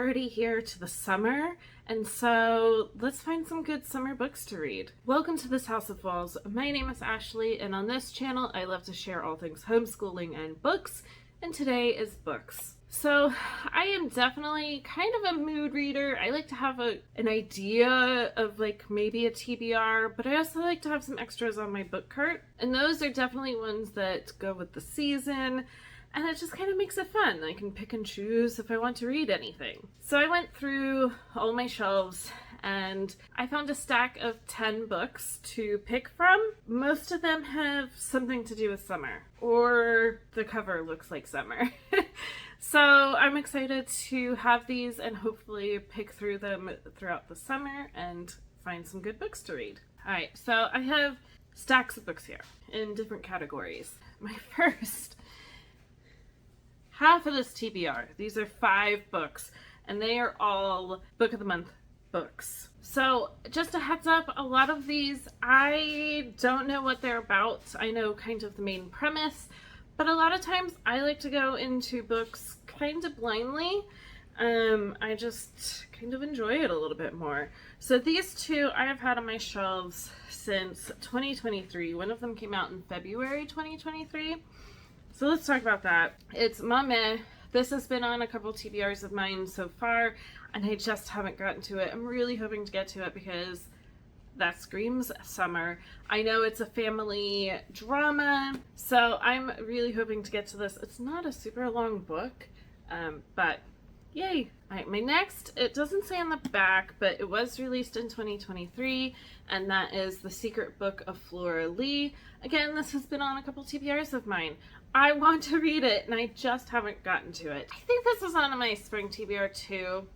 already here to the summer, and so let's find some good summer books to read. Welcome to this House of Walls. My name is Ashley, and on this channel I love to share all things homeschooling and books, and today is books. So I am definitely kind of a mood reader. I like to have an idea of like maybe a TBR, but I also like to have some extras on my book cart, and those are definitely ones that go with the season. And it just kind of makes it fun. I can pick and choose if I want to read anything. So I went through all my shelves and I found a stack of 10 books to pick from. Most of them have something to do with summer, or the cover looks like summer. So I'm excited to have these and hopefully pick through them throughout the summer and find some good books to read. Alright, so I have stacks of books here in different categories. My first half of this TBR. These are 5 books, and they are all Book of the Month books. So just a heads up, a lot of these, I don't know what they're about. I know kind of the main premise, but a lot of times I like to go into books kind of blindly. I just kind of enjoy it a little bit more. So these two I have had on my shelves since 2023. One of them came out in February 2023. So let's talk about that. It's Mame. This has been on a couple TBRs of mine so far, and I just haven't gotten to it. I'm really hoping to get to it because that screams summer. I know it's a family drama, so I'm really hoping to get to this. It's not a super long book, but yay. All right, my next, it doesn't say on the back, but it was released in 2023, and that is The Secret Book of Flora Lee. Again, this has been on a couple TBRs of mine. I want to read it, and I just haven't gotten to it. I think this is on my spring TBR too,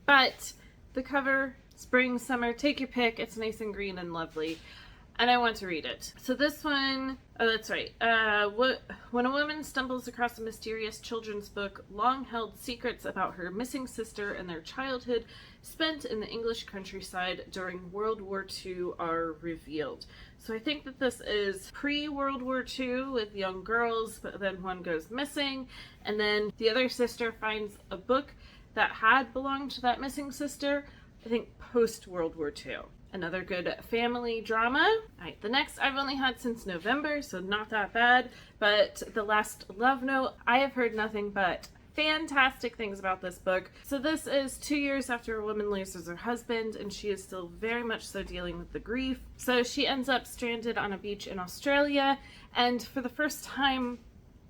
but the cover, spring, summer, take your pick. It's nice and green and lovely, and I want to read it. So this one, oh, that's right. When a woman stumbles across a mysterious children's book, long-held secrets about her missing sister and their childhood spent in the English countryside during World War II are revealed. So I think that this is pre-World War II with young girls, but then one goes missing, and then the other sister finds a book that had belonged to that missing sister, I think post-World War II. Another good family drama. Alright, the next I've only had since November, so not that bad, but The Last Love Note, I have heard nothing but fantastic things about this book. So this is 2 years after a woman loses her husband, and she is still very much so dealing with the grief. So she ends up stranded on a beach in Australia, and for the first time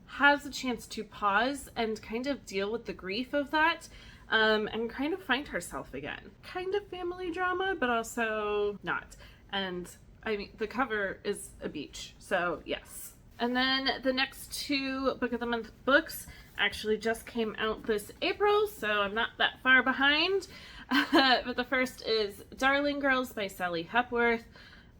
has a chance to pause and kind of deal with the grief of that. And kind of find herself again. Kind of family drama, but also not. And I mean, the cover is a beach, so yes. And then the next 2 Book of the Month books actually just came out this April, so I'm not that far behind. But the first is Darling Girls by Sally Hepworth.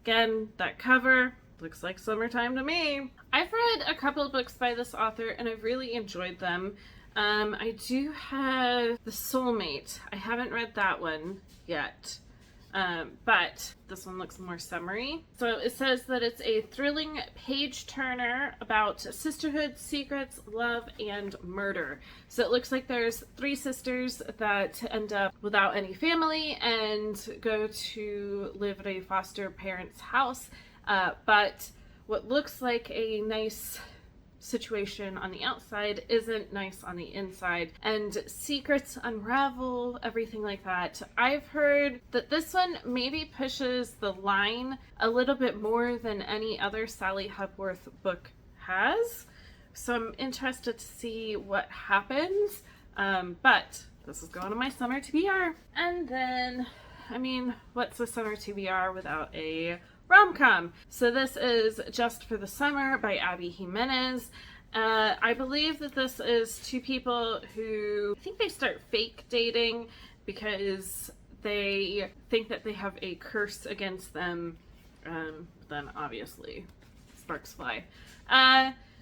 Again, that cover looks like summertime to me. I've read a couple of books by this author, and I've really enjoyed them. I do have The Soulmate. I haven't read that one yet, but this one looks more summery. So it says that it's a thrilling page-turner about sisterhood, secrets, love, and murder. So it looks like there's 3 sisters that end up without any family and go to live at a foster parent's house, but what looks like a nice situation on the outside isn't nice on the inside, and secrets unravel, everything like that. I've heard that this one maybe pushes the line a little bit more than any other Sally Hepworth book has, so I'm interested to see what happens, but this is going to my summer TBR. And then, I mean, what's a summer TBR without a rom-com? So this is Just for the Summer by Abby Jimenez. I believe that this is 2 people who, I think they start fake dating because they think that they have a curse against them. Then obviously sparks fly.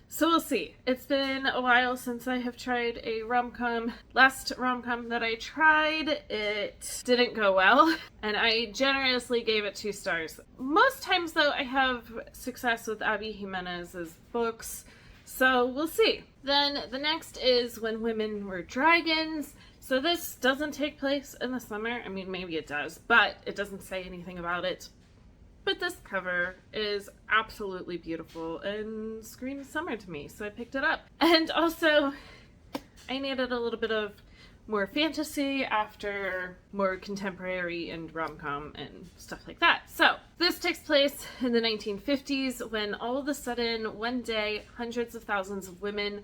So we'll see. It's been a while since I have tried a rom-com. Last rom-com that I tried, it didn't go well, and I generously gave it 2 stars. Most times though, I have success with Abby Jimenez's books, so we'll see. Then the next is When Women Were Dragons. So this doesn't take place in the summer. I mean, maybe it does, but it doesn't say anything about it. But this cover is absolutely beautiful and screams summer to me, so I picked it up. And also, I needed a little bit of more fantasy after more contemporary and rom-com and stuff like that. So this takes place in the 1950s when all of a sudden, one day, hundreds of thousands of women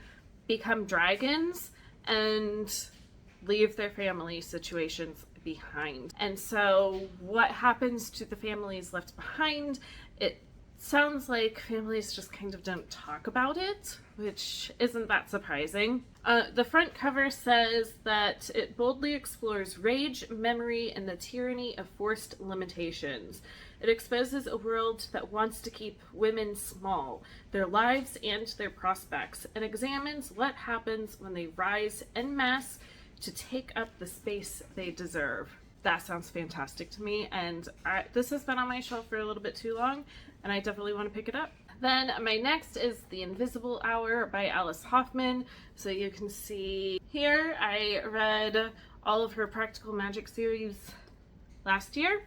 become dragons and leave their family situations behind. And so what happens to the families left behind? It sounds like families just kind of don't talk about it, which isn't that surprising. The front cover says that it boldly explores rage, memory, and the tyranny of forced limitations. It exposes a world that wants to keep women small, their lives and their prospects, and examines what happens when they rise en masse to take up the space they deserve. That sounds fantastic to me, and this has been on my shelf for a little bit too long, and I definitely want to pick it up. Then my next is The Invisible Hour by Alice Hoffman. So you can see here, I read all of her Practical Magic series last year,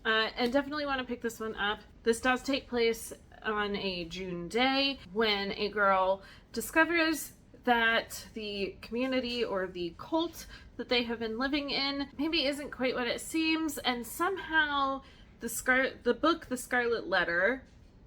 and definitely want to pick this one up. This does take place on a June day when a girl discovers that the community or the cult that they have been living in maybe isn't quite what it seems, and somehow the book The Scarlet Letter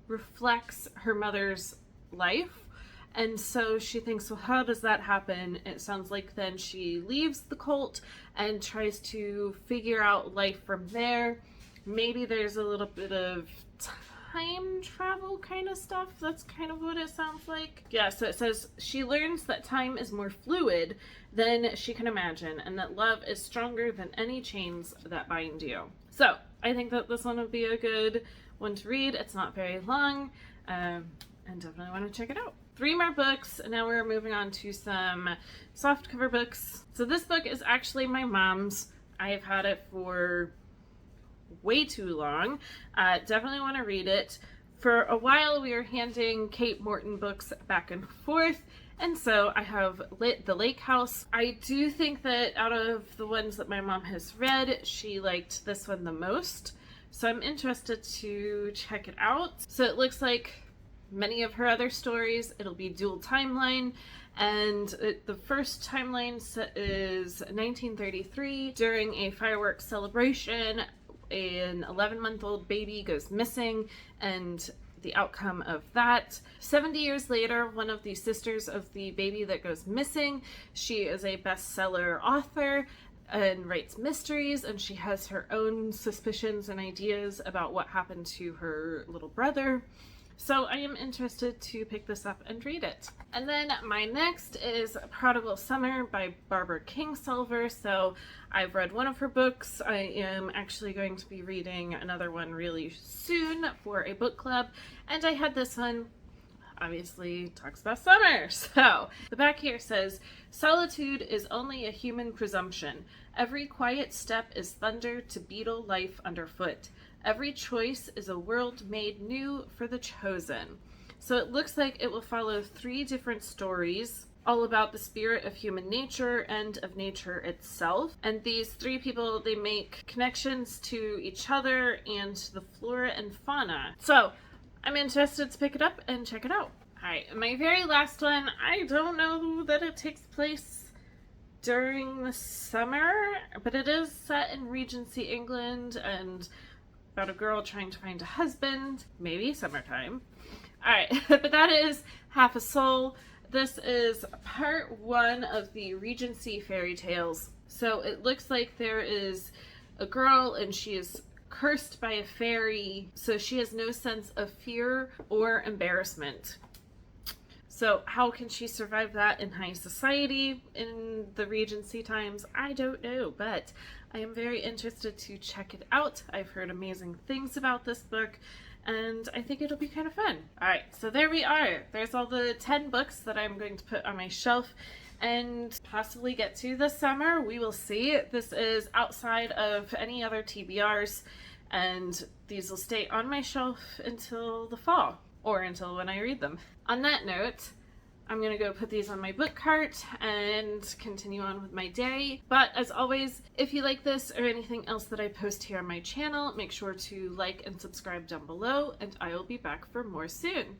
reflects her mother's life. And so she thinks, well, how does that happen? It sounds like then she leaves the cult and tries to figure out life from there. Maybe there's a little bit of time travel kind of stuff. That's kind of what it sounds like. Yeah, so it says she learns that time is more fluid than she can imagine, and that love is stronger than any chains that bind you. So I think that this one would be a good one to read. It's not very long, and definitely want to check it out. 3 more books, and now we're moving on to some softcover books. So this book is actually my mom's. I've had it for way too long. Definitely want to read it. For a while we were handing Kate Morton books back and forth, and so I have The Lake House. I do think that out of the ones that my mom has read, she liked this one the most, so I'm interested to check it out. So it looks like many of her other stories, it'll be dual timeline, and the first timeline is 1933. During a fireworks celebration, an 11-month-old baby goes missing, and the outcome of that. 70 years later, one of the sisters of the baby that goes missing, she is a bestseller author and writes mysteries, and she has her own suspicions and ideas about what happened to her little brother. So I am interested to pick this up and read it. And then my next is Prodigal Summer by Barbara Kingsolver. So I've read one of her books. I am actually going to be reading another one really soon for a book club. And I had this one, obviously talks about summer. So the back here says, solitude is only a human presumption. Every quiet step is thunder to beetle life underfoot. Every choice is a world made new for the chosen. So it looks like it will follow 3 different stories, all about the spirit of human nature and of nature itself. And these 3 people, they make connections to each other and the flora and fauna. So I'm interested to pick it up and check it out. Alright, my very last one, I don't know that it takes place during the summer, but it is set in Regency, England, and about a girl trying to find a husband, maybe summertime. Alright, but that is Half a Soul. This is part 1 of the Regency fairy tales. So it looks like there is a girl and she is cursed by a fairy, so she has no sense of fear or embarrassment. So how can she survive that in high society in the Regency times? I don't know, but I am very interested to check it out. I've heard amazing things about this book, and I think it'll be kind of fun. Alright, so there we are. There's all the 10 books that I'm going to put on my shelf and possibly get to this summer. We will see. This is outside of any other TBRs, and these will stay on my shelf until the fall, or until when I read them. On that note, I'm gonna go put these on my book cart and continue on with my day. But as always, if you like this or anything else that I post here on my channel, make sure to like and subscribe down below, and I will be back for more soon.